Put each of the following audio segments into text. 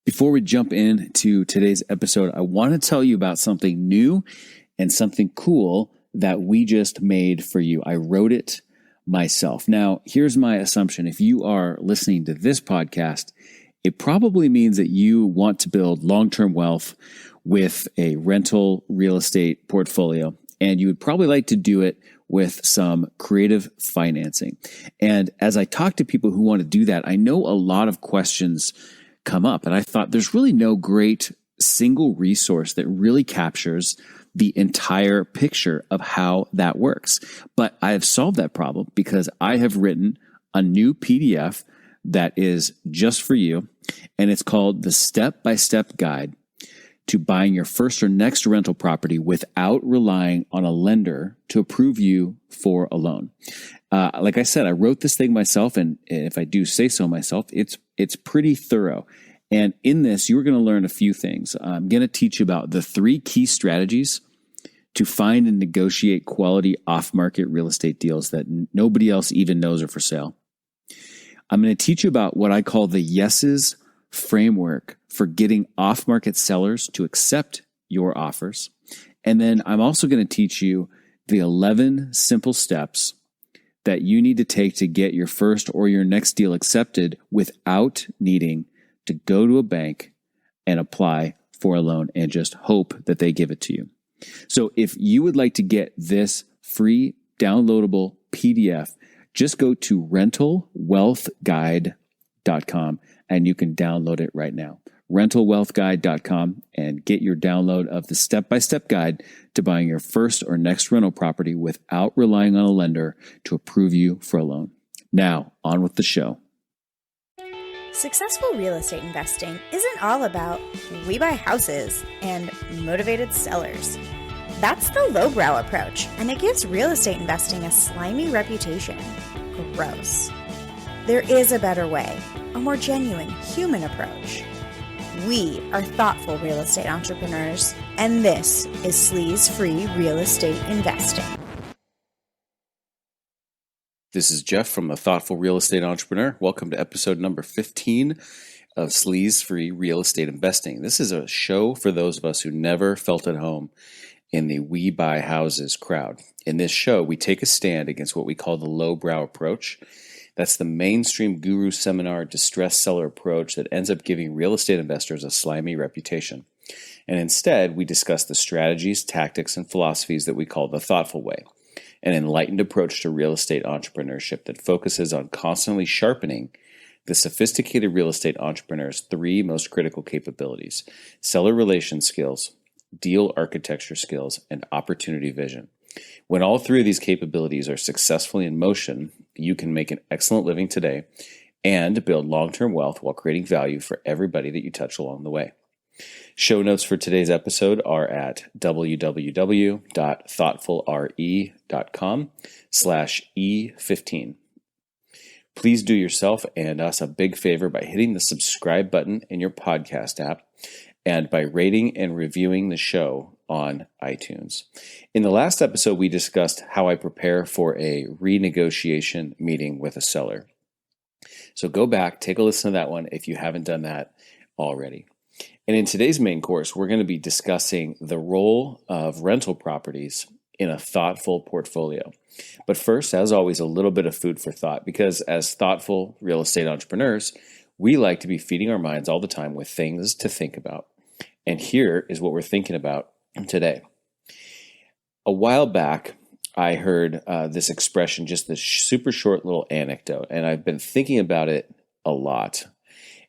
Before we jump into today's episode, I want to tell you about something new and something cool that we just made for you. I wrote it myself. Now, here's my assumption. If you are listening to this podcast, it probably means that you want to build long-term wealth with a rental real estate portfolio, and you would probably like to do it with some creative financing. And as I talk to people who want to do that, I know a lot of questions come up, and I thought there's really no great single resource that really captures the entire picture of how that works. But I have solved that problem because I have written a new PDF that is just for you, and it's called the Step-by-Step Guide to Buying Your First or Next Rental Property Without Relying on a Lender to Approve You for a Loan. Like I said, I wrote this thing myself, and if I do say so myself, it's pretty thorough. And in this, you're going to learn a few things. I'm going to teach you about the 3 key strategies to find and negotiate quality off-market real estate deals that nobody else even knows are for sale. I'm going to teach you about what I call the yeses framework for getting off-market sellers to accept your offers. And then I'm also going to teach you the 11 simple steps that you need to take to get your first or your next deal accepted without needing to go to a bank and apply for a loan and just hope that they give it to you. So if you would like to get this free downloadable PDF, just go to rentalwealthguide.com and you can download it right now. rentalwealthguide.com and get your download of the step-by-step guide to buying your first or next rental property without relying on a lender to approve you for a loan. Now, on with the show. Successful real estate investing isn't all about we buy houses and motivated sellers. That's the lowbrow approach, and it gives real estate investing a slimy reputation. Gross. There is a better way, a more genuine human approach. We are thoughtful real estate entrepreneurs, and this is sleaze-free real estate investing. This is Jeff from A Thoughtful Real Estate Entrepreneur. Welcome to episode number 15 of Sleaze-Free Real Estate Investing. This is a show for those of us who never felt at home in the we buy houses crowd. In this show, we take a stand against what we call the lowbrow approach. That's the mainstream guru seminar distressed seller approach that ends up giving real estate investors a slimy reputation. And instead, we discuss the strategies, tactics, and philosophies that we call the thoughtful way, an enlightened approach to real estate entrepreneurship that focuses on constantly sharpening the sophisticated real estate entrepreneur's 3 most critical capabilities: seller relation skills, deal architecture skills, and opportunity vision. When all 3 of these capabilities are successfully in motion, you can make an excellent living today and build long-term wealth while creating value for everybody that you touch along the way. Show notes for today's episode are at www.thoughtfulre.com/E15. Please do yourself and us a big favor by hitting the subscribe button in your podcast app and by rating and reviewing the show on iTunes. In the last episode, we discussed how I prepare for a renegotiation meeting with a seller. So go back, take a listen to that one if you haven't done that already. And in today's main course, we're going to be discussing the role of rental properties in a thoughtful portfolio. But first, as always, a little bit of food for thought, because as thoughtful real estate entrepreneurs, we like to be feeding our minds all the time with things to think about. And here is what we're thinking about today. A while back, I heard this expression, just this super short little anecdote, and I've been thinking about it a lot,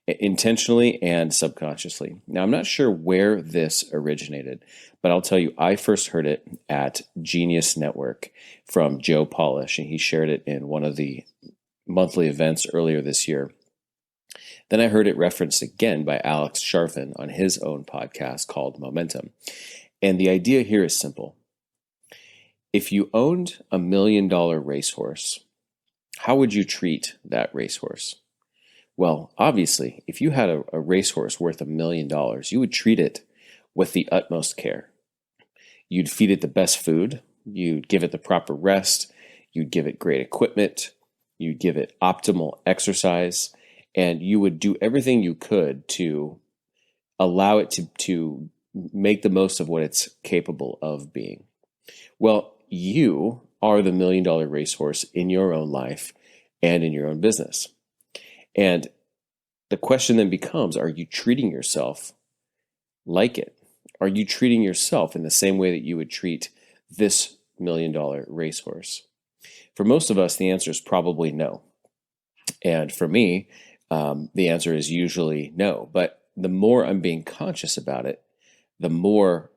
intentionally and subconsciously. Now, I'm not sure where this originated, but I'll tell you, I first heard it at Genius Network from Joe Polish, and he shared it in one of the monthly events earlier this year. Then I heard it referenced again by Alex Sharfin on his own podcast called Momentum. And the idea here is simple. If you owned $1 million racehorse, how would you treat that racehorse? Well, obviously, if you had a racehorse worth $1 million, you would treat it with the utmost care. You'd feed it the best food. You'd give it the proper rest. You'd give it great equipment. You'd give it optimal exercise. And you would do everything you could to allow it to make the most of what it's capable of being? Well, you are the $1 million racehorse in your own life and in your own business. And the question then becomes, are you treating yourself like it? Are you treating yourself in the same way that you would treat this $1 million racehorse? For most of us, the answer is probably no. And for me, the answer is usually no. But the more I'm being conscious about it, the more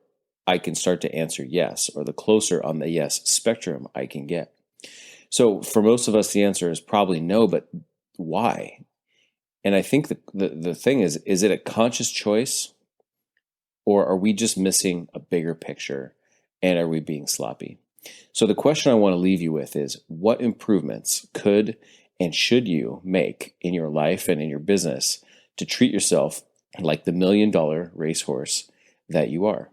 I can start to answer yes, or the closer on the yes spectrum I can get. So for most of us, the answer is probably no, but why? And I think the thing is it a conscious choice, or are we just missing a bigger picture, and are we being sloppy? So the question I want to leave you with is, what improvements could and should you make in your life and in your business to treat yourself like the $1 million racehorse that you are?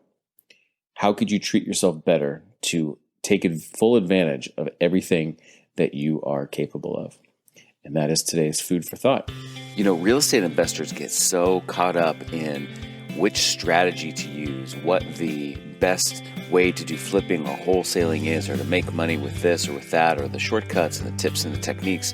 How could you treat yourself better to take full advantage of everything that you are capable of? And that is today's food for thought. You know, real estate investors get so caught up in which strategy to use, what the best way to do flipping or wholesaling is, or to make money with this or with that, or the shortcuts and the tips and the techniques.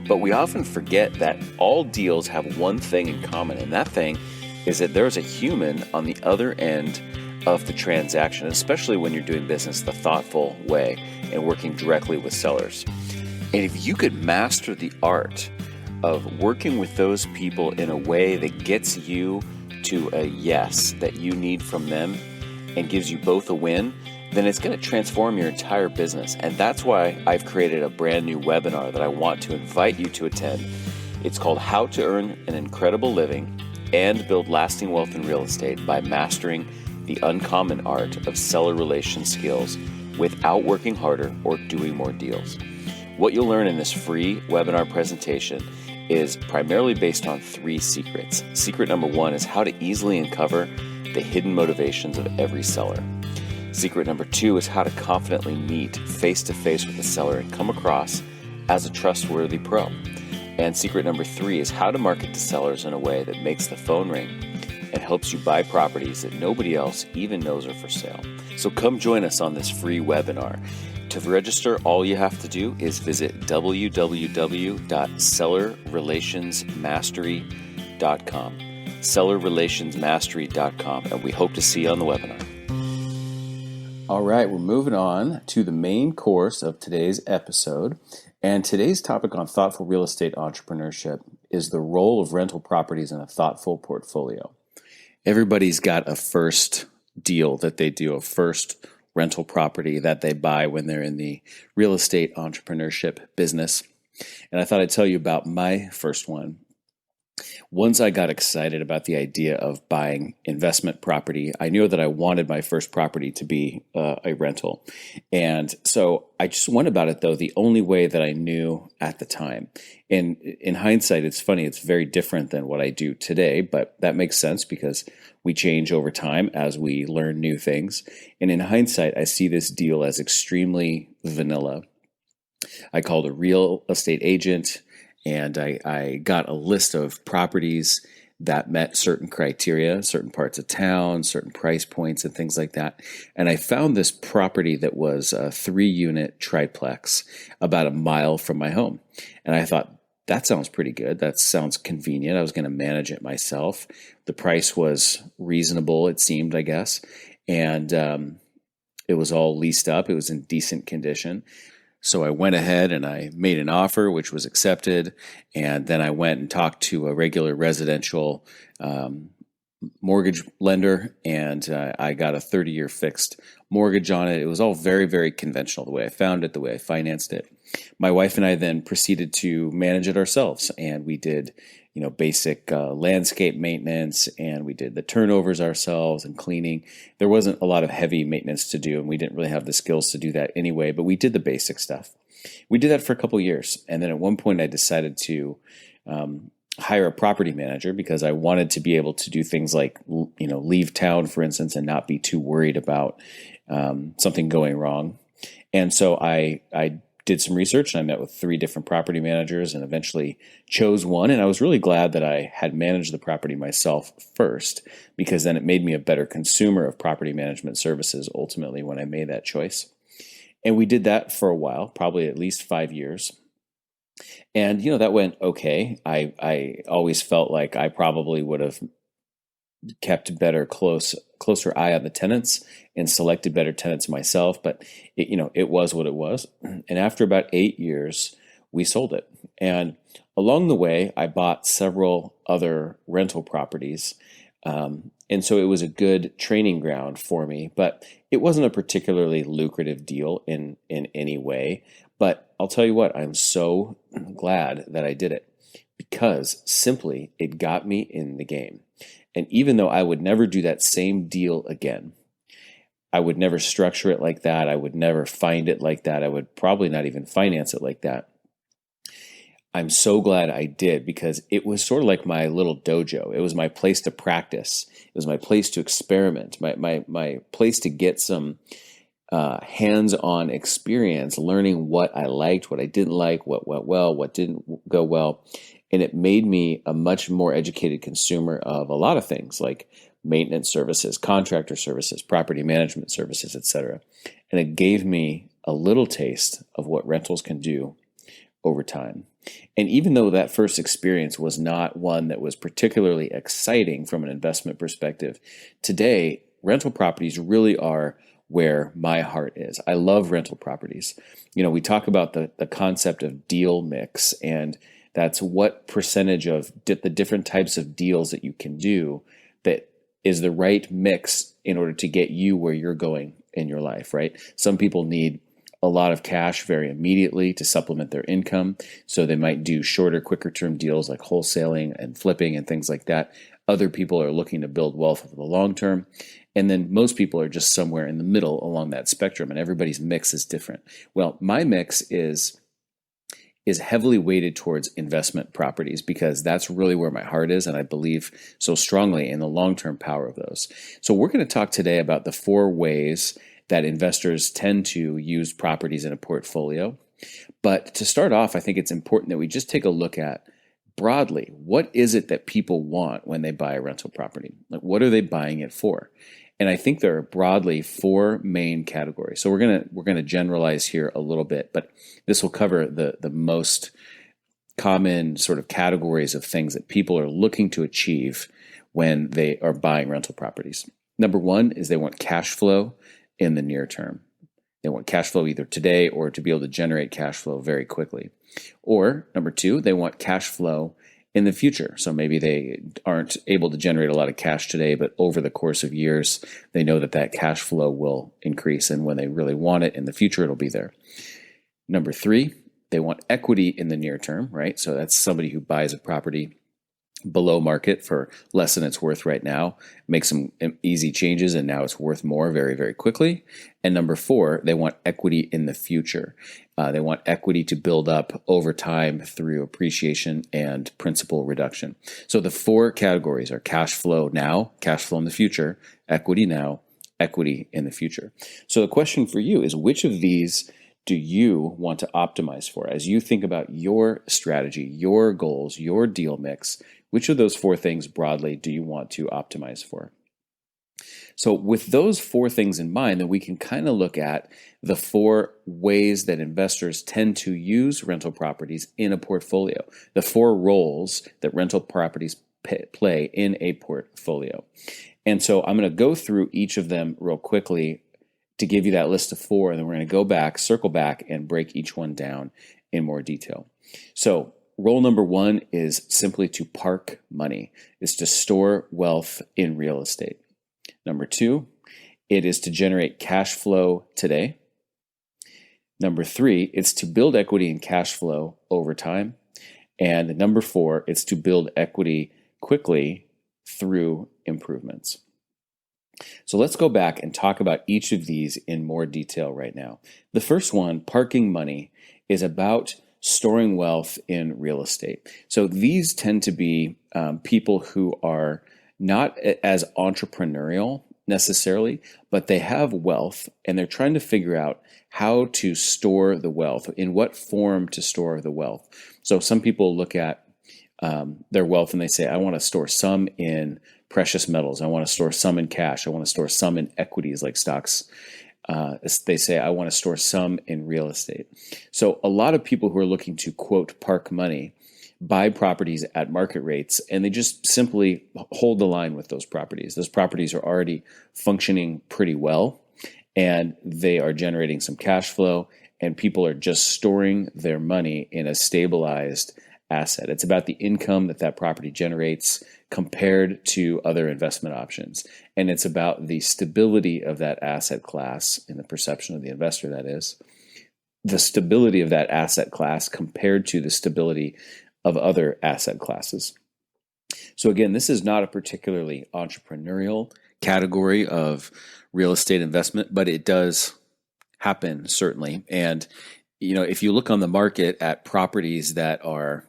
But we often forget that all deals have one thing in common, and that thing is that there's a human on the other end of the transaction, especially when you're doing business the thoughtful way and working directly with sellers. And if you could master the art of working with those people in a way that gets you to a yes that you need from them and gives you both a win, then it's going to transform your entire business. And that's why I've created a brand new webinar that I want to invite you to attend. It's called How to Earn an Incredible Living and Build Lasting Wealth in Real Estate by Mastering the Uncommon Art of Seller Relation Skills without working harder or doing more deals. What you'll learn in this free webinar presentation is primarily based on 3 secrets. Secret number 1 is how to easily uncover the hidden motivations of every seller. Secret number 2 is how to confidently meet face-to-face with a seller and come across as a trustworthy pro. And secret number 3 is how to market to sellers in a way that makes the phone ring and helps you buy properties that nobody else even knows are for sale. So come join us on this free webinar. To register, all you have to do is visit www.sellerrelationsmastery.com, sellerrelationsmastery.com, and we hope to see you on the webinar. All right, we're moving on to the main course of today's episode. And today's topic on thoughtful real estate entrepreneurship is the role of rental properties in a thoughtful portfolio. Everybody's got a first deal that they do, a first rental property that they buy when they're in the real estate entrepreneurship business. And I thought I'd tell you about my first one. Once I got excited about the idea of buying investment property, I knew that I wanted my first property to be a rental. And so I just went about it, though, the only way that I knew at the time. And in hindsight, it's funny, it's very different than what I do today, but that makes sense because we change over time as we learn new things. And in hindsight, I see this deal as extremely vanilla. I called a real estate agent, and I got a list of properties that met certain criteria, certain parts of town, certain price points, and things like that. And I found this property that was a 3-unit triplex about a mile from my home. And I thought, that sounds pretty good. That sounds convenient. I was going to manage it myself. The price was reasonable, it seemed, I guess. And it was all leased up. It was in decent condition. So I went ahead and I made an offer, which was accepted. And then I went and talked to a regular residential mortgage lender, and I got a 30-year fixed mortgage on it. It was all very, very conventional, the way I found it, the way I financed it. My wife and I then proceeded to manage it ourselves, and we did, basic landscape maintenance, and we did the turnovers ourselves and cleaning. There wasn't a lot of heavy maintenance to do, and we didn't really have the skills to do that anyway, but we did the basic stuff. We did that for a couple of years, and then at one point I decided to hire a property manager because I wanted to be able to do things like, leave town, for instance, and not be too worried about something going wrong. And so I did some research and I met with 3 different property managers and eventually chose one. And I was really glad that I had managed the property myself first, because then it made me a better consumer of property management services ultimately when I made that choice. And we did that for a while, probably at least 5 years. And, that went okay. I always felt like I probably would have kept closer eye on the tenants and selected better tenants myself. But it was what it was. And after about 8 years, we sold it. And along the way, I bought several other rental properties. And so it was a good training ground for me, but it wasn't a particularly lucrative deal in any way. But I'll tell you what, I'm so glad that I did it, because simply it got me in the game. And even though I would never do that same deal again, I would never structure it like that, I would never find it like that, I would probably not even finance it like that, I'm so glad I did, because it was sort of like my little dojo. It was my place to practice. It was my place to experiment, my place to get some hands-on experience, learning what I liked, what I didn't like, what went well, what didn't go well. And it made me a much more educated consumer of a lot of things like maintenance services, contractor services, property management services, etc. And it gave me a little taste of what rentals can do over time. And even though that first experience was not one that was particularly exciting from an investment perspective, today, rental properties really are where my heart is. I love rental properties. We talk about the concept of deal mix, and that's what percentage of the different types of deals that you can do that is the right mix in order to get you where you're going in your life, right? Some people need a lot of cash very immediately to supplement their income. So they might do shorter, quicker term deals like wholesaling and flipping and things like that. Other people are looking to build wealth for the long term. And then most people are just somewhere in the middle along that spectrum, and everybody's mix is different. Well, my mix is heavily weighted towards investment properties, because that's really where my heart is, and I believe so strongly in the long-term power of those. So we're going to talk today about the 4 ways that investors tend to use properties in a portfolio. But to start off, I think it's important that we just take a look at broadly, what is it that people want when they buy a rental property? Like, what are they buying it for? And I think there are broadly 4 main categories. So we're gonna generalize here a little bit, but this will cover the most common sort of categories of things that people are looking to achieve when they are buying rental properties. Number 1 is they want cash flow in the near term. They want cash flow either today or to be able to generate cash flow very quickly. Or number 2, they want cash flow in the future. So maybe they aren't able to generate a lot of cash today, but over the course of years, they know that cash flow will increase. And when they really want it in the future, it'll be there. Number 3, they want equity in the near term, right? So that's somebody who buys a property below market for less than it's worth right now, make some easy changes, and now it's worth more very, very quickly. And number 4, they want equity in the future. They want equity to build up over time through appreciation and principal reduction. So the 4 categories are cash flow now, cash flow in the future, equity now, equity in the future. So the question for you is, which of these do you want to optimize for? As you think about your strategy, your goals, your deal mix, which of those 4 things broadly do you want to optimize for? So with those 4 things in mind, then we can kind of look at the 4 ways that investors tend to use rental properties in a portfolio, the 4 roles that rental properties play in a portfolio. And so I'm going to go through each of them real quickly to give you that list of 4, and then we're going to go back, circle back, and break each one down in more detail. So role number 1 is simply to park money, is to store wealth in real estate. Number 2, it is to generate cash flow today. Number 3, it's to build equity and cash flow over time. And number 4, it's to build equity quickly through improvements. So let's go back and talk about each of these in more detail right now. The first one, parking money, is about storing wealth in real estate. So these tend to be people who are not as entrepreneurial necessarily, but they have wealth and they're trying to figure out how to store the wealth, in what form to store the wealth. So some people look at their wealth and they say, I want to store some in precious metals. I want to store some in cash. I want to store some in equities like stocks. They say, I want to store some in real estate. So a lot of people who are looking to, quote, park money, buy properties at market rates, and they just simply hold the line with those properties. Those properties are already functioning pretty well, and they are generating some cash flow, and people are just storing their money in a stabilized asset. It's about the income that that property generates compared to other investment options. And it's about the stability of that asset class in the perception of the investor, that is, the stability of that asset class compared to the stability of other asset classes. So again, this is not a particularly entrepreneurial category of real estate investment, but it does happen, certainly. And, if you look on the market at properties that are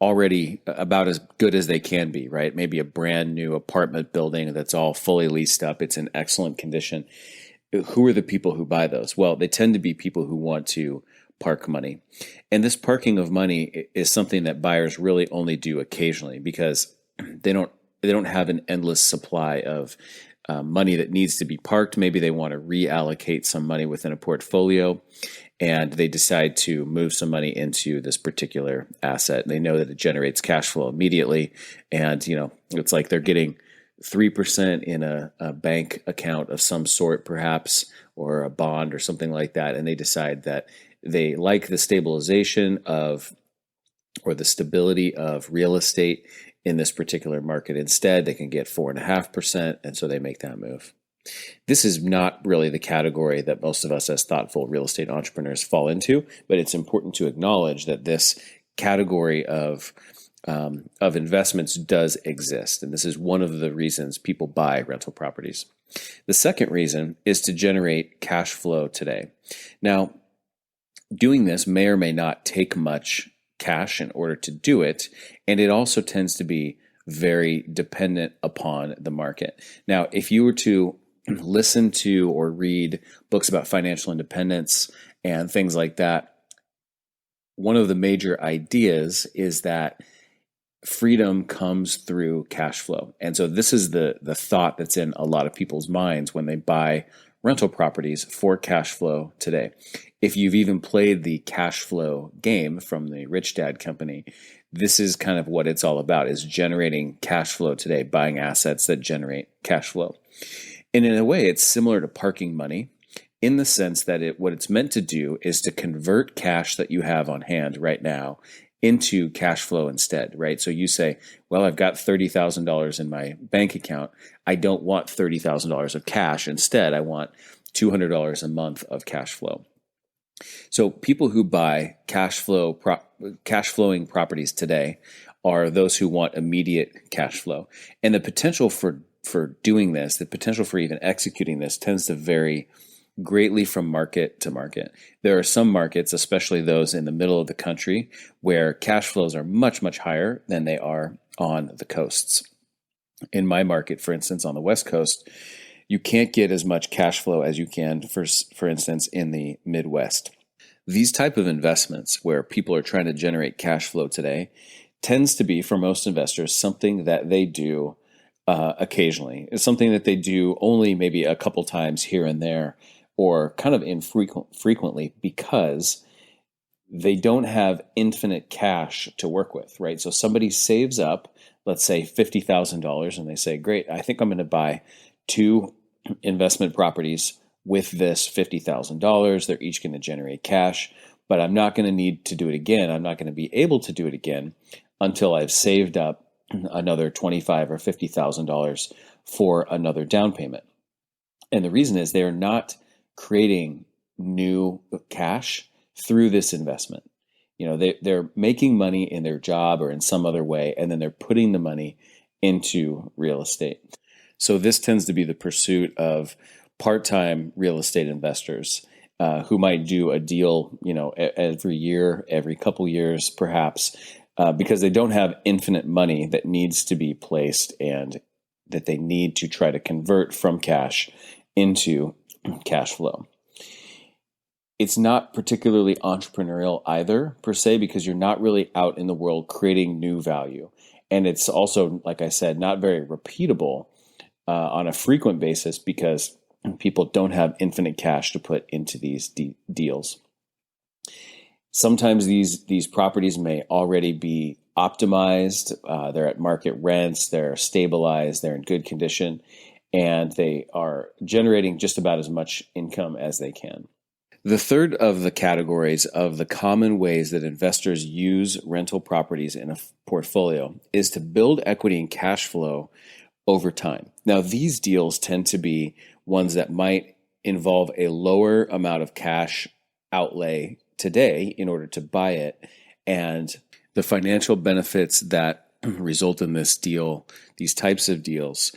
already about as good as they can be, right? Maybe a brand new apartment building that's all fully leased up. It's in excellent condition. Who are the people who buy those? Well, they tend to be people who want to park money. And this parking of money is something that buyers really only do occasionally, because they don't have an endless supply of money that needs to be parked. Maybe they want to reallocate some money within a portfolio, and they decide to move some money into this particular asset. They know that it generates cash flow immediately. And, it's like they're getting 3% in a bank account of some sort, perhaps, or a bond or something like that. And they decide that they like the stabilization of, or the stability of real estate in this particular market. Instead, they can get 4.5%. And so they make that move. This is not really the category that most of us as thoughtful real estate entrepreneurs fall into, but it's important to acknowledge that this category of investments does exist. And this is one of the reasons people buy rental properties. The second reason is to generate cash flow today. Now, doing this may or may not take much cash in order to do it, and it also tends to be very dependent upon the market. Now, if you were to listen to or read books about financial independence and things like that, one of the major ideas is that freedom comes through cash flow. And so this is the thought that's in a lot of people's minds when they buy rental properties for cash flow today. If you've even played the cash flow game from the Rich Dad Company, this is kind of what it's all about, is generating cash flow today, buying assets that generate cash flow. And in a way, it's similar to parking money in the sense that what it's meant to do is to convert cash that you have on hand right now into cash flow instead, right? So you say, well, I've got $30,000 in my bank account. I don't want $30,000 of cash. Instead, I want $200 a month of cash flow. So people who buy cash flowing properties today are those who want immediate cash flow. And the potential for doing this, the potential for even executing this, tends to vary greatly from market to market. There are some markets, especially those in the middle of the country, where cash flows are much, much higher than they are on the coasts. In my market, for instance, on the West Coast, you can't get as much cash flow as you can, for instance, in the Midwest. These type of investments where people are trying to generate cash flow today tends to be, for most investors, something that they do occasionally. It's something that they do only maybe a couple times here and there, or kind of infrequently, because they don't have infinite cash to work with, right? So somebody saves up, let's say $50,000, and they say, great, I think I'm going to buy 2 investment properties with this $50,000. They're each going to generate cash, but I'm not going to need to do it again. I'm not going to be able to do it again until I've saved up another $25,000 or $50,000 for another down payment. And the reason is they're not creating new cash through this investment. They're making money in their job or in some other way, and then they're putting the money into real estate. So this tends to be the pursuit of part-time real estate investors who might do a deal, every year, every couple years, perhaps, because they don't have infinite money that needs to be placed and that they need to try to convert from cash into cash flow. It's not particularly entrepreneurial either, per se, because you're not really out in the world creating new value. And it's also, like I said, not very repeatable on a frequent basis because people don't have infinite cash to put into these deals. Sometimes these properties may already be optimized. They're at market rents, they're stabilized, they're in good condition, and they are generating just about as much income as they can. The third of the categories of the common ways that investors use rental properties in a portfolio is to build equity and cash flow over time. Now, these deals tend to be ones that might involve a lower amount of cash outlay today in order to buy it, and the financial benefits that result in this deal, these types of deals,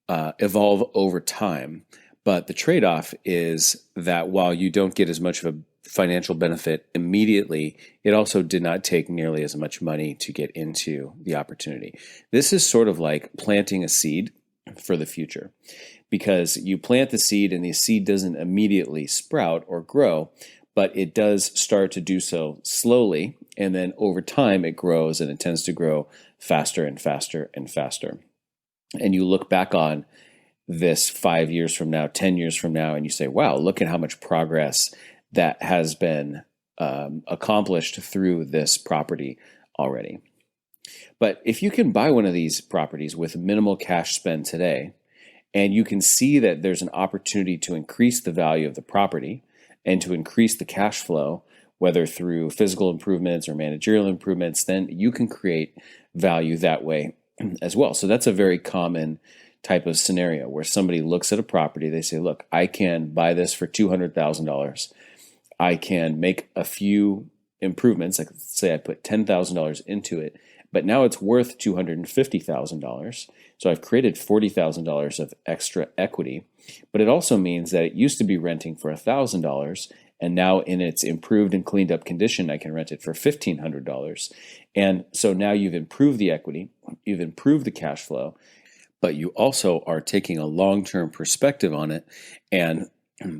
evolve over time. But the trade-off is that while you don't get as much of a financial benefit immediately, it also did not take nearly as much money to get into the opportunity. This is sort of like planting a seed for the future, because you plant the seed and the seed doesn't immediately sprout or grow, but it does start to do so slowly, and then over time it grows, and it tends to grow faster and faster and faster. And you look back on this 5 years from now, 10 years from now, and you say, wow, look at how much progress that has been accomplished through this property already. But if you can buy one of these properties with minimal cash spend today, and you can see that there's an opportunity to increase the value of the property and to increase the cash flow, whether through physical improvements or managerial improvements, then you can create value that way as well. So that's a very common type of scenario where somebody looks at a property, they say, look, I can buy this for $200,000. I can make a few improvements, like say I put $10,000 into it, but now it's worth $250,000. So I've created $40,000 of extra equity. But it also means that it used to be renting for $1,000, and now in its improved and cleaned up condition, I can rent it for $1,500. And so now you've improved the equity, you've improved the cash flow, but you also are taking a long-term perspective on it and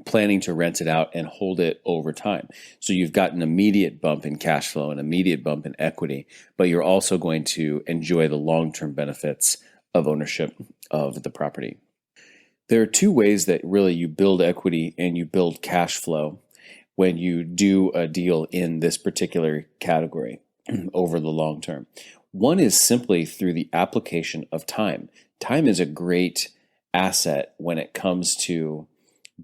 planning to rent it out and hold it over time. So you've got an immediate bump in cash flow, an immediate bump in equity, but you're also going to enjoy the long-term benefits of ownership of the property. There are two ways that really you build equity and you build cash flow when you do a deal in this particular category over the long term. One is simply through the application of time. Time is a great asset when it comes to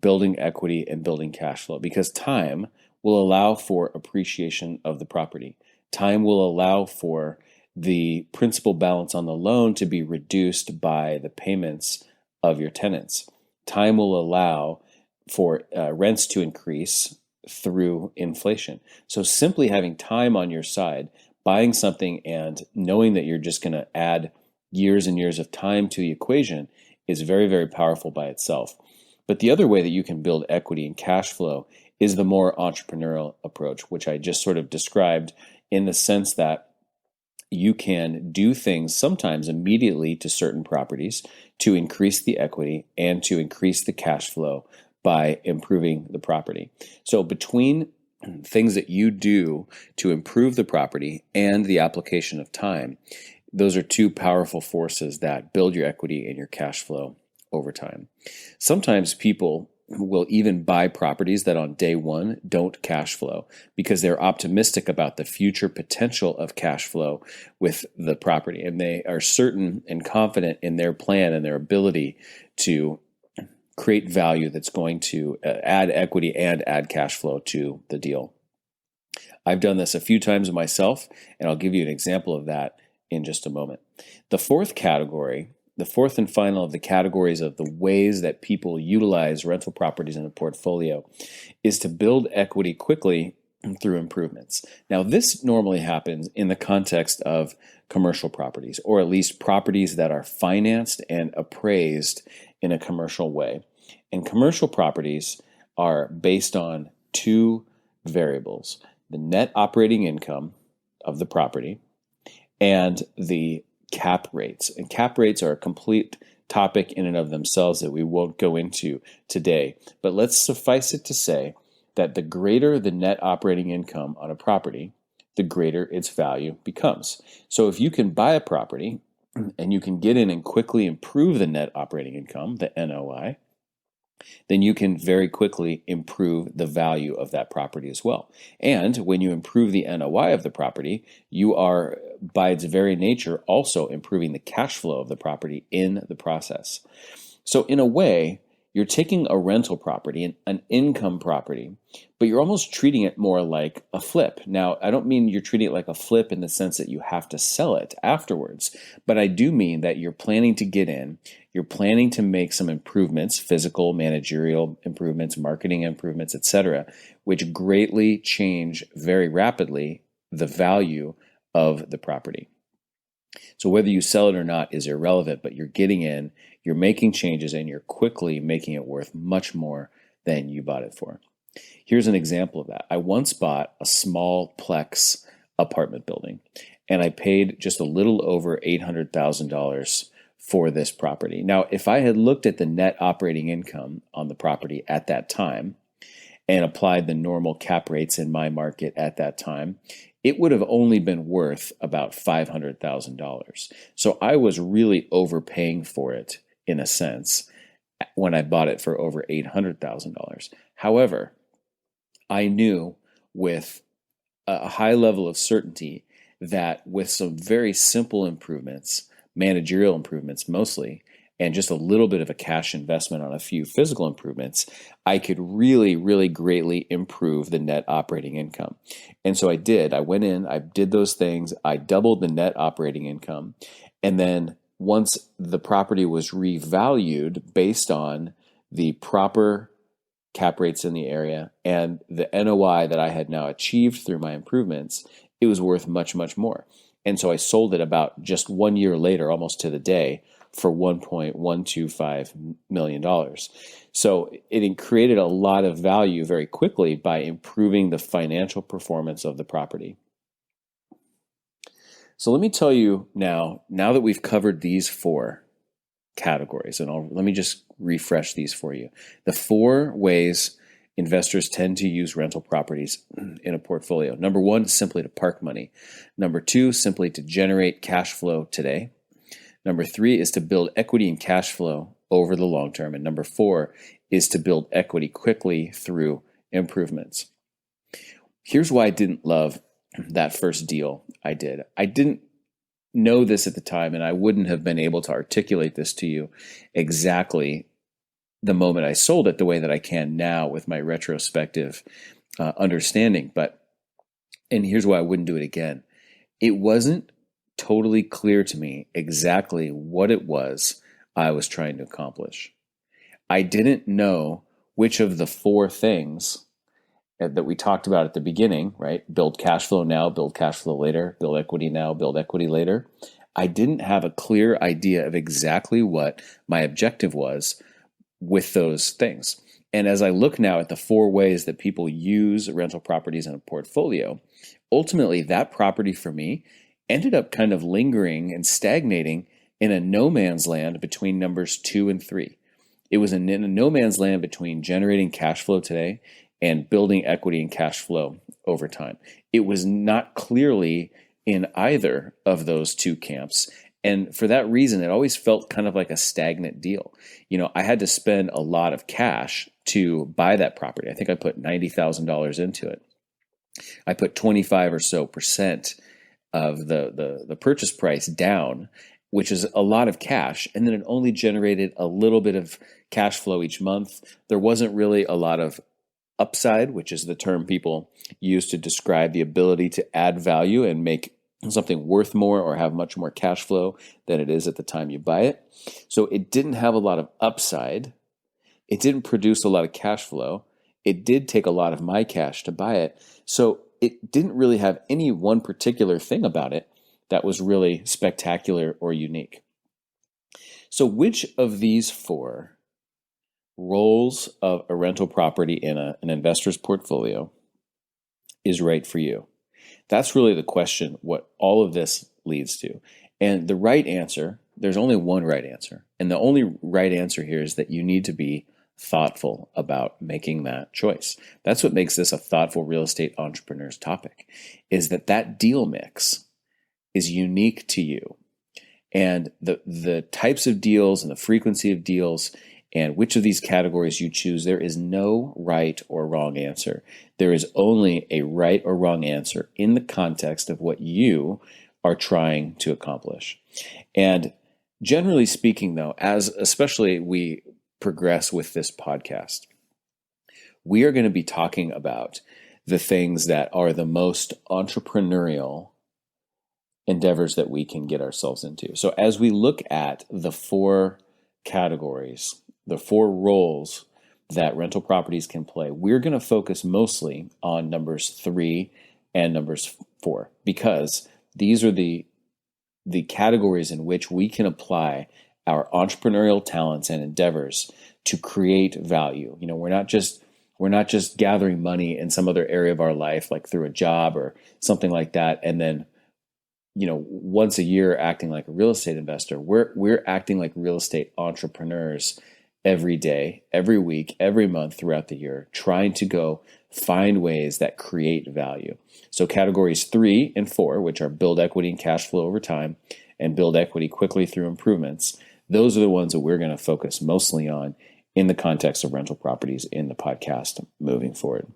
building equity and building cash flow, because time will allow for appreciation of the property. Time will allow for the principal balance on the loan to be reduced by the payments of your tenants. Time will allow for rents to increase through inflation. So simply having time on your side, buying something and knowing that you're just going to add years and years of time to the equation is very, very powerful by itself. But the other way that you can build equity and cash flow is the more entrepreneurial approach, which I just sort of described, in the sense that you can do things sometimes immediately to certain properties to increase the equity and to increase the cash flow by improving the property. So between things that you do to improve the property and the application of time, those are two powerful forces that build your equity and your cash flow over time. Sometimes people will even buy properties that on day one don't cash flow because they're optimistic about the future potential of cash flow with the property, and they are certain and confident in their plan and their ability to create value that's going to add equity and add cash flow to the deal. I've done this a few times myself, and I'll give you an example of that in just a moment. The fourth category, the fourth and final of the categories of the ways that people utilize rental properties in a portfolio, is to build equity quickly through improvements. Now, this normally happens in the context of commercial properties, or at least properties that are financed and appraised in a commercial way. And commercial properties are based on two variables: the net operating income of the property and the cap rates. And cap rates are a complete topic in and of themselves that we won't go into today. But let's suffice it to say that the greater the net operating income on a property, the greater its value becomes. So if you can buy a property and you can get in and quickly improve the net operating income, the NOI, then you can very quickly improve the value of that property as well. And when you improve the NOI of the property, you are, by its very nature, also improving the cash flow of the property in the process. So in a way, you're taking a rental property, an income property, but you're almost treating it more like a flip. Now, I don't mean you're treating it like a flip in the sense that you have to sell it afterwards, but I do mean that you're planning to get in, you're planning to make some improvements, physical, managerial improvements, marketing improvements, etc., which greatly change very rapidly the value of the property. So whether you sell it or not is irrelevant, but you're getting in, you're making changes, and you're quickly making it worth much more than you bought it for. Here's an example of that. I once bought a small plex apartment building, and I paid just a little over $800,000 for this property. Now, if I had looked at the net operating income on the property at that time and applied the normal cap rates in my market at that time, it would have only been worth about $500,000. So I was really overpaying for it in a sense when I bought it for over $800,000. However, I knew with a high level of certainty that with some very simple improvements, managerial improvements mostly, and just a little bit of a cash investment on a few physical improvements, I could really, really greatly improve the net operating income. And so I did. I went in, I did those things, I doubled the net operating income. And then once the property was revalued based on the proper cap rates in the area and the NOI that I had now achieved through my improvements, it was worth much, much more. And so I sold it about just 1 year later, almost to the day, for $1.125 million. So it created a lot of value very quickly by improving the financial performance of the property. So let me tell you now that we've covered these four categories, and let me just refresh these for you. The four ways investors tend to use rental properties in a portfolio. Number one, simply to park money. Number two, simply to generate cash flow today. Number three is to build equity and cash flow over the long term. And number four is to build equity quickly through improvements. Here's why I didn't love that first deal I did. I didn't know this at the time, and I wouldn't have been able to articulate this to you exactly the moment I sold it the way that I can now with my retrospective understanding. And here's why I wouldn't do it again. It wasn't totally clear to me exactly what it was I was trying to accomplish. I didn't know which of the four things that we talked about at the beginning, right? Build cash flow now, build cash flow later, build equity now, build equity later. I didn't have a clear idea of exactly what my objective was with those things. And as I look now at the four ways that people use rental properties in a portfolio, ultimately that property for me ended up kind of lingering and stagnating in a no man's land between numbers 2 and 3. It was in a no man's land between generating cash flow today and building equity and cash flow over time. It was not clearly in either of those two camps. And for that reason, it always felt kind of like a stagnant deal. I had to spend a lot of cash to buy that property. I think I put $90,000 into it. I put 25 or so percent of the purchase price down, which is a lot of cash. And then it only generated a little bit of cash flow each month. There wasn't really a lot of upside, which is the term people use to describe the ability to add value and make something worth more or have much more cash flow than it is at the time you buy it. So it didn't have a lot of upside. It didn't produce a lot of cash flow. It did take a lot of my cash to buy it. So it didn't really have any one particular thing about it that was really spectacular or unique. So which of these four roles of a rental property in an investor's portfolio is right for you? That's really the question, what all of this leads to. And the right answer, there's only one right answer. And the only right answer here is that you need to be thoughtful about making that choice. That's what makes this a thoughtful real estate entrepreneur's topic, is that deal mix is unique to you. And the types of deals and the frequency of deals and which of these categories you choose, there is no right or wrong answer. There is only a right or wrong answer in the context of what you are trying to accomplish. And generally speaking, though, as especially we progress with this podcast, we are going to be talking about the things that are the most entrepreneurial endeavors that we can get ourselves into. So as we look at the 4 categories, the 4 roles that rental properties can play, we're going to focus mostly on numbers 3 and numbers 4, because these are the categories in which we can apply our entrepreneurial talents and endeavors to create value. You know, we're not just gathering money in some other area of our life, like through a job or something like that, and then, you know, once a year acting like a real estate investor. We're acting like real estate entrepreneurs every day, every week, every month throughout the year, trying to go find ways that create value. So categories 3 and 4, which are build equity and cash flow over time and build equity quickly through improvements, those are the ones that we're going to focus mostly on in the context of rental properties in the podcast moving forward.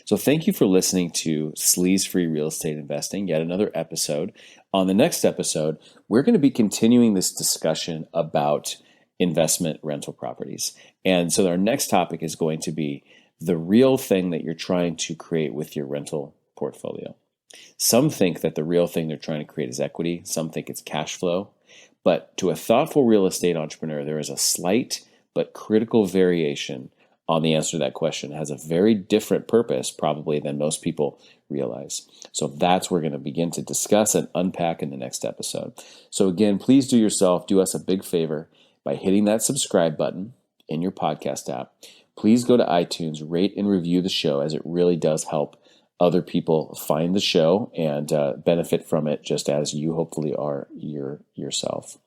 So thank you for listening to Sleaze-Free Real Estate Investing, yet another episode. On the next episode, we're going to be continuing this discussion about investment rental properties. And so our next topic is going to be the real thing that you're trying to create with your rental portfolio. Some think that the real thing they're trying to create is equity. Some think it's cash flow. But to a thoughtful real estate entrepreneur, there is a slight but critical variation on the answer to that question. It has a very different purpose probably than most people realize. So that's what we're going to begin to discuss and unpack in the next episode. So again, please do us a big favor by hitting that subscribe button in your podcast app. Please go to iTunes, rate and review the show, as it really does help other people find the show and benefit from it, just as you hopefully are yourself.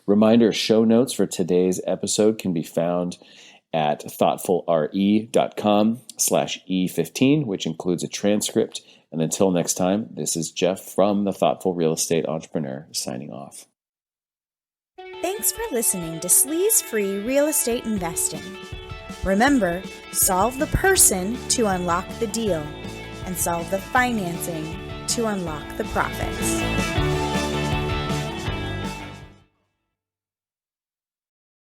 Reminder, show notes for today's episode can be found at thoughtfulre.com/E15, which includes a transcript. And until next time, this is Jeff from The Thoughtful Real Estate Entrepreneur signing off. Thanks for listening to Sleaze-Free Real Estate Investing. Remember, solve the person to unlock the deal, and solve the financing to unlock the profits.